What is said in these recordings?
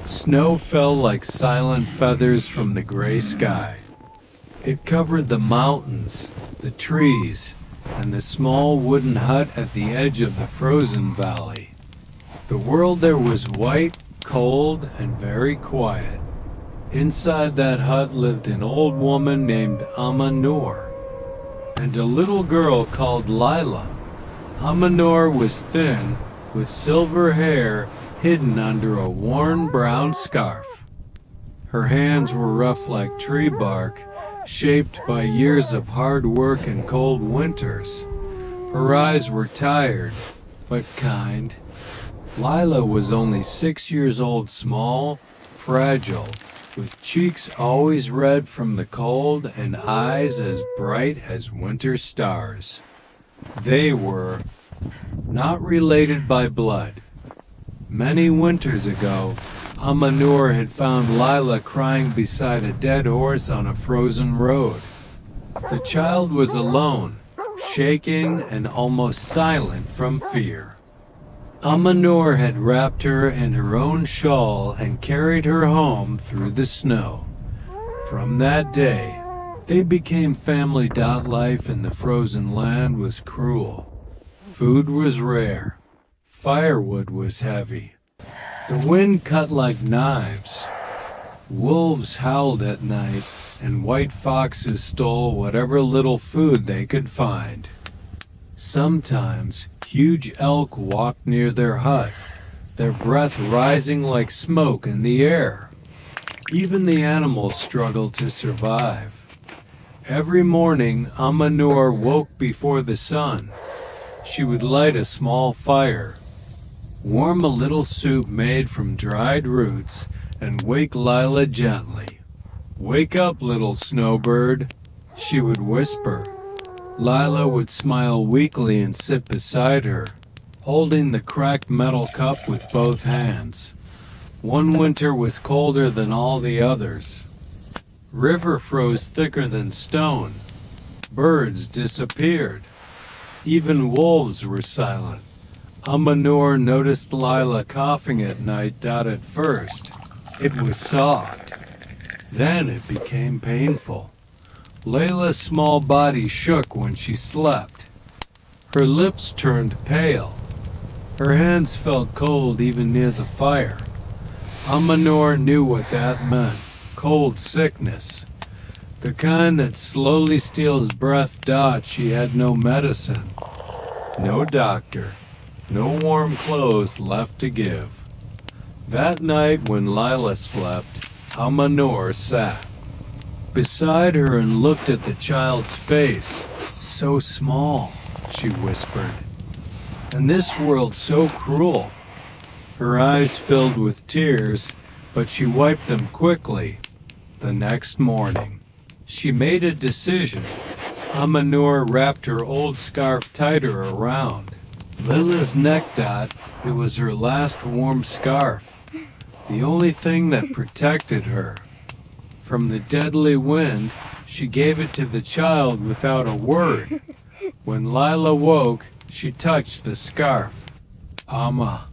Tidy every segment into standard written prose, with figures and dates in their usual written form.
Snow fell like silent feathers from the gray sky. It covered the mountains, the trees, and the small wooden hut at the edge of the frozen valley. The world there was white, cold, and very quiet. Inside that hut lived an old woman named Amanor, and a little girl called Lila. Amanor was thin, with silver hair hidden under a worn brown scarf. Her hands were rough like tree bark, shaped by years of hard work and cold winters. Her eyes were tired, but kind. Lila was only 6 years old, small, fragile, with cheeks always red from the cold and eyes as bright as winter stars. They were not related by blood. Many winters ago, Amanur had found Lila crying beside a dead horse on a frozen road. The child was alone, shaking and almost silent from fear. Amanur had wrapped her in her own shawl and carried her home through the snow. From that day, they became family. Life in the frozen land was cruel. Food was rare. Firewood was heavy. The wind cut like knives. Wolves howled at night, and white foxes stole whatever little food they could find. Sometimes, huge elk walked near their hut, their breath rising like smoke in the air. Even the animals struggled to survive. Every morning, Amanur woke before the sun. She would light a small fire, warm a little soup made from dried roots, and wake Lila gently. "Wake up, little snowbird," she would whisper. Lila would smile weakly and sit beside her, holding the cracked metal cup with both hands. One winter was colder than all the others. River froze thicker than stone. Birds disappeared. Even wolves were silent. Amanur noticed Lila coughing at night. At first, it was soft. Then it became painful. Layla's small body shook when she slept. Her lips turned pale. Her hands felt cold even near the fire. Amanur knew what that meant. Cold sickness. The kind that slowly steals breath. She had no medicine. No doctor. No warm clothes left to give. That night when Lila slept, Amanur sat beside her and looked at the child's face. "So small," she whispered, "and this world so cruel." Her eyes filled with tears, but she wiped them quickly. The next morning, she made a decision. Amanur wrapped her old scarf tighter around Lila's neck. It was her last warm scarf, the only thing that protected her from the deadly wind. She gave it to the child without a word. When Lila woke, she touched the scarf. "Amma,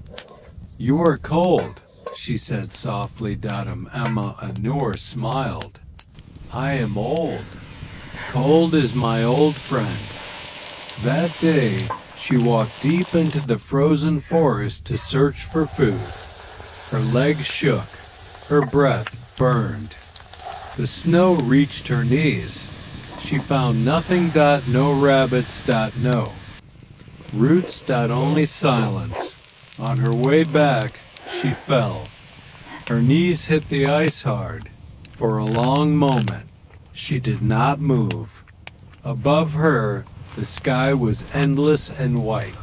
you are cold," she said softly. Amanur smiled. "I am old. Cold is my old friend." That day, she walked deep into the frozen forest to search for food. Her legs shook. Her breath burned. The snow reached her knees. She found nothing. No rabbits. No roots. Only silence. On her way back, she fell. Her knees hit the ice hard. For a long moment, she did not move. Above her, the sky was endless and white.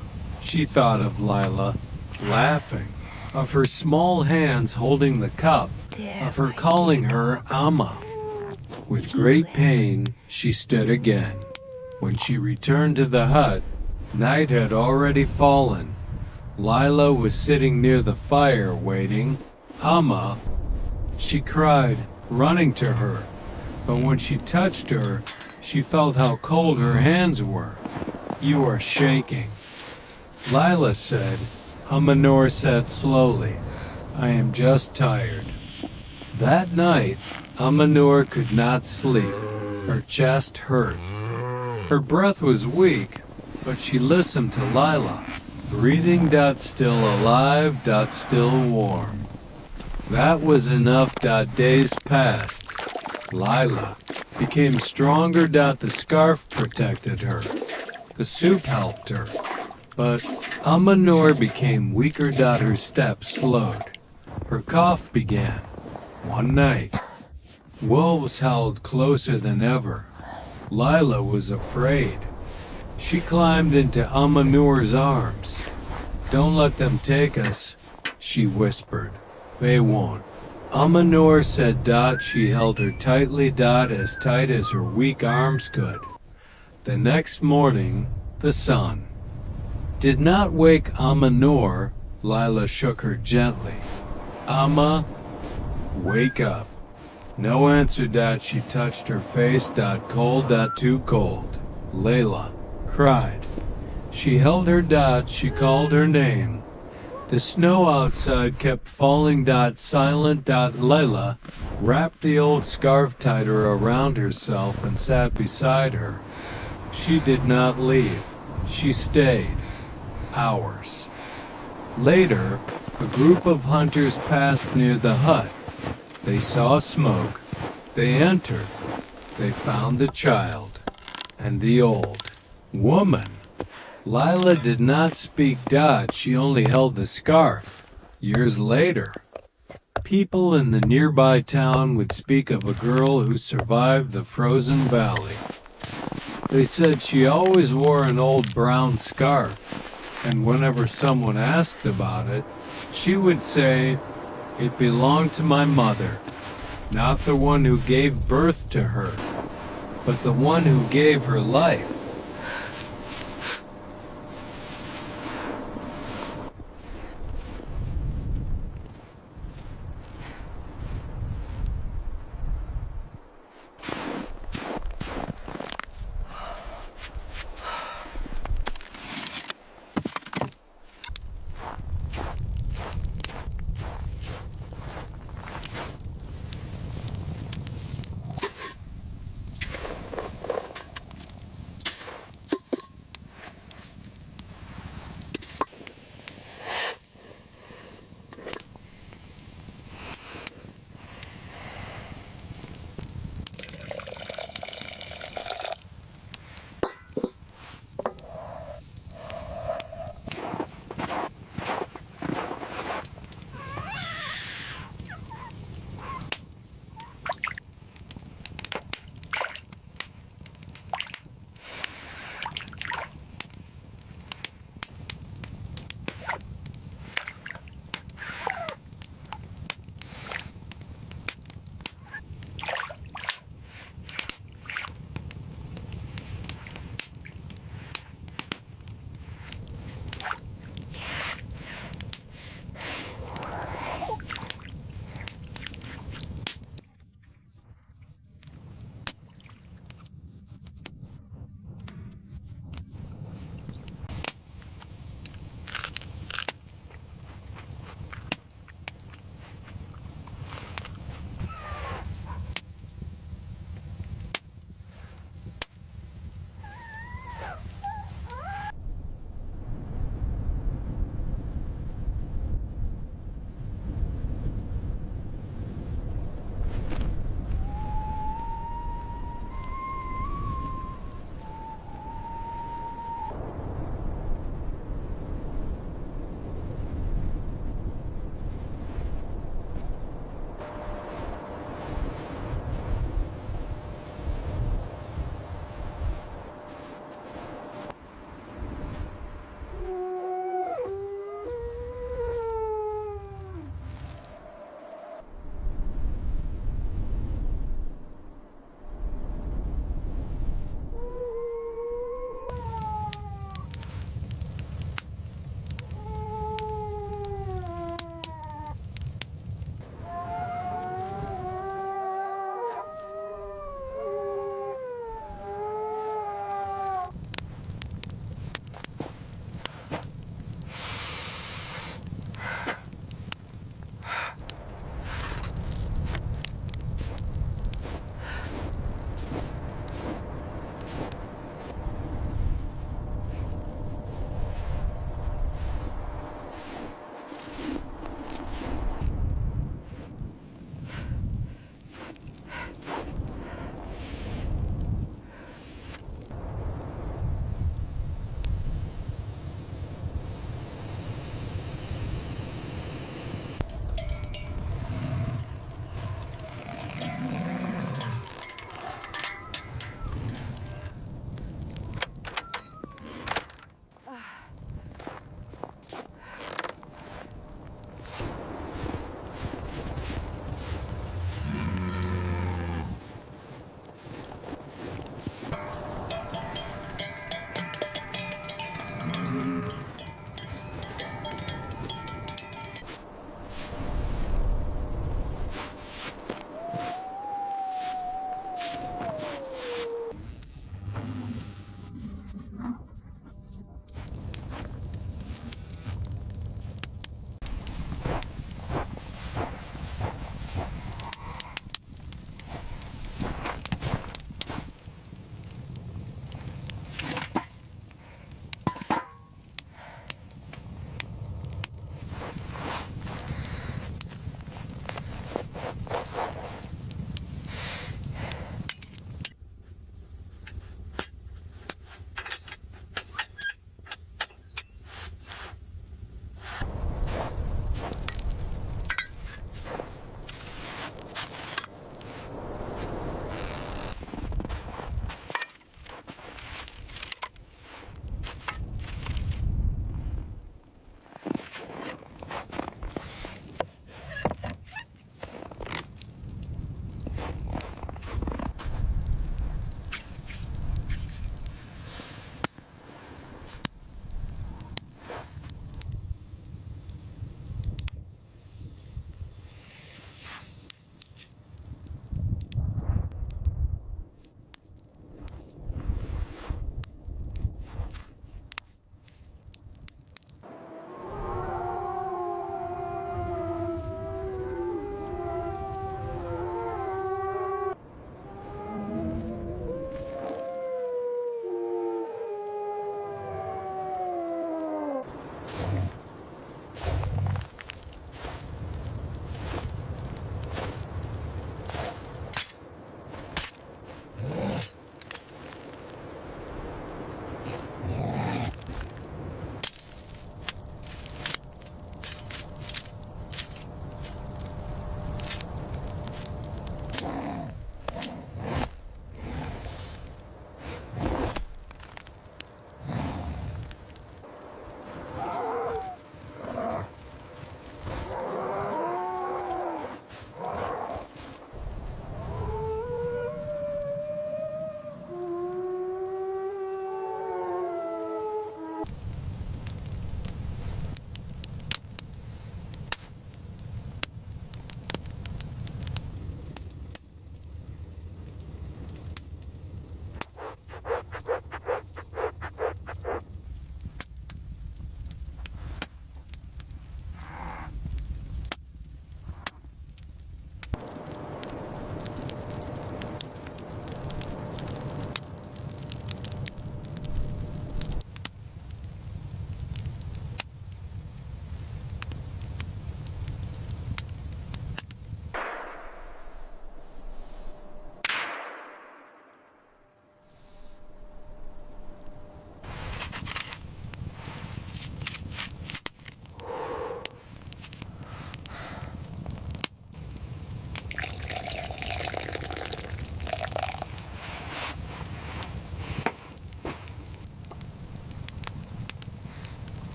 She thought of Lila, laughing, of her small hands holding the cup, of her calling her Amma. With great pain, she stood again. When she returned to the hut, night had already fallen. Lila was sitting near the fire, waiting. "Amma," she cried, running to her. But when she touched her, she felt how cold her hands were. "You are shaking," Lila said. Amanur said slowly, I am just tired." That night, Amanur could not sleep. Her chest hurt. Her breath was weak, but she listened to Lila. Breathing. Still alive. Still warm. That was enough. Days passed. Lila became stronger. The scarf protected her. The soup helped her. But Amanur became weaker. Her steps slowed. Her cough began. One night, wolves howled closer than ever. Lila was afraid. She climbed into Amanur's arms. "Don't let them take us," she whispered. "They won't." Amanur said. She held her tightly. As tight as her weak arms could. The next morning, the sun did not wake Amanur. Lila shook her gently. "Amma, wake up." No answer. She touched her face. Cold. Too cold. Layla cried. She held her. She called her name. The snow outside kept falling. Silent. Layla wrapped the old scarf tighter around herself and sat beside her. She did not leave. She stayed. Hours later, a group of hunters passed near the hut. They saw smoke. They entered. They found the child and the old woman. Lila did not speak. She only held the scarf. Years later, people in the nearby town would speak of a girl who survived the frozen valley. They said she always wore an old brown scarf, and whenever someone asked about it, she would say, "It belonged to my mother, not the one who gave birth to her, but the one who gave her life."